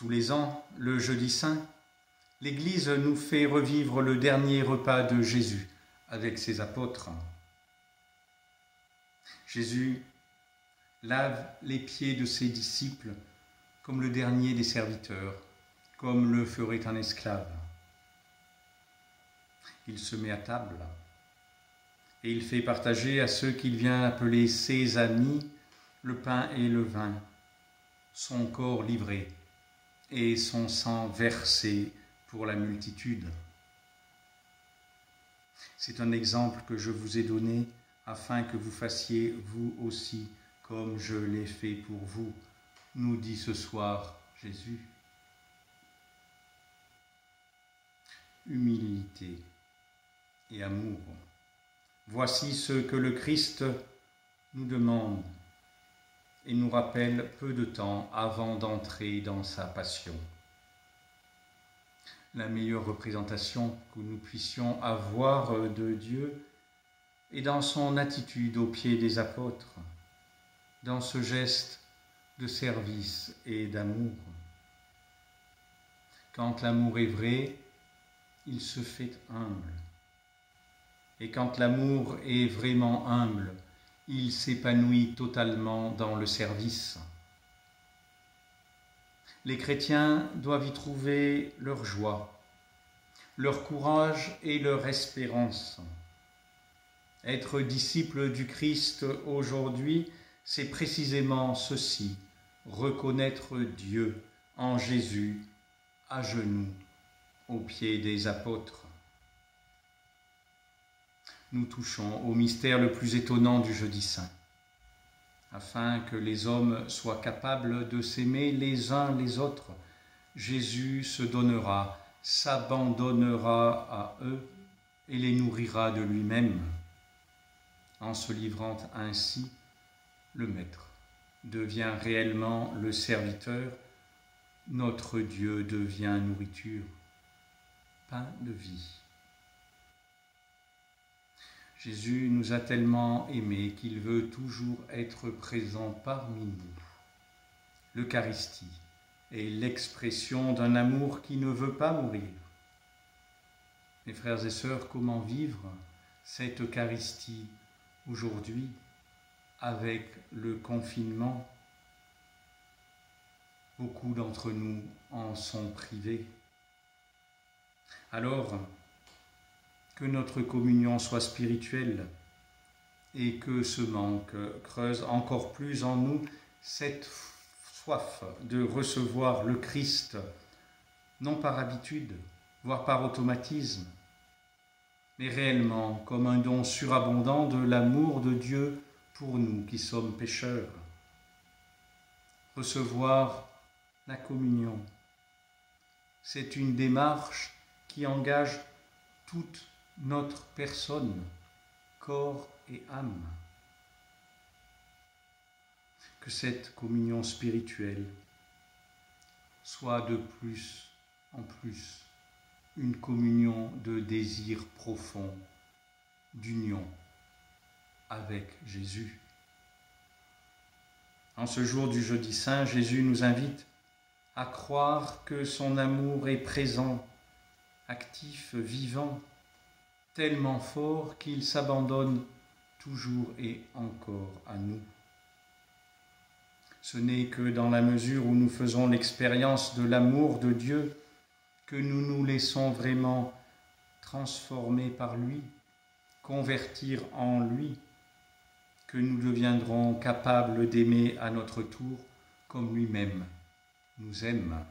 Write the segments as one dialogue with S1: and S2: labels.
S1: Tous les ans, le jeudi saint, l'Église nous fait revivre le dernier repas de Jésus avec ses apôtres. Jésus lave les pieds de ses disciples comme le dernier des serviteurs, comme le ferait un esclave. Il se met à table et il fait partager à ceux qu'il vient appeler ses amis le pain et le vin, son corps livré et son sang versé pour la multitude. C'est un exemple que je vous ai donné afin que vous fassiez vous aussi comme je l'ai fait pour vous, nous dit ce soir Jésus. Humilité et amour. Voici ce que le Christ nous demande et nous rappelle peu de temps avant d'entrer dans sa passion. La meilleure représentation que nous puissions avoir de Dieu est dans son attitude aux pieds des apôtres, dans ce geste de service et d'amour. Quand l'amour est vrai, il se fait humble. Et quand l'amour est vraiment humble, il s'épanouit totalement dans le service. Les chrétiens doivent y trouver leur joie, leur courage et leur espérance. Être disciple du Christ aujourd'hui, c'est précisément ceci, reconnaître Dieu en Jésus, à genoux, aux pieds des apôtres. Nous touchons au mystère le plus étonnant du jeudi saint, afin que les hommes soient capables de s'aimer les uns les autres. Jésus se donnera, s'abandonnera à eux et les nourrira de lui-même. En se livrant ainsi, le Maître devient réellement le serviteur, notre Dieu devient nourriture, pain de vie. Jésus nous a tellement aimés qu'il veut toujours être présent parmi nous. L'Eucharistie est l'expression d'un amour qui ne veut pas mourir. Mes frères et sœurs, comment vivre cette Eucharistie aujourd'hui avec le confinement? Beaucoup d'entre nous en sont privés. Alors, que notre communion soit spirituelle et que ce manque creuse encore plus en nous cette soif de recevoir le Christ, non par habitude, voire par automatisme, mais réellement comme un don surabondant de l'amour de Dieu pour nous qui sommes pécheurs. Recevoir la communion, c'est une démarche qui engage toute notre personne, corps et âme. Que cette communion spirituelle soit de plus en plus une communion de désir profond, d'union avec Jésus. En ce jour du jeudi saint, Jésus nous invite à croire que son amour est présent, actif, vivant, tellement fort qu'il s'abandonne toujours et encore à nous. Ce n'est que dans la mesure où nous faisons l'expérience de l'amour de Dieu que nous nous laissons vraiment transformer par lui, convertir en lui, que nous deviendrons capables d'aimer à notre tour comme lui-même nous aime.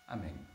S1: Amen.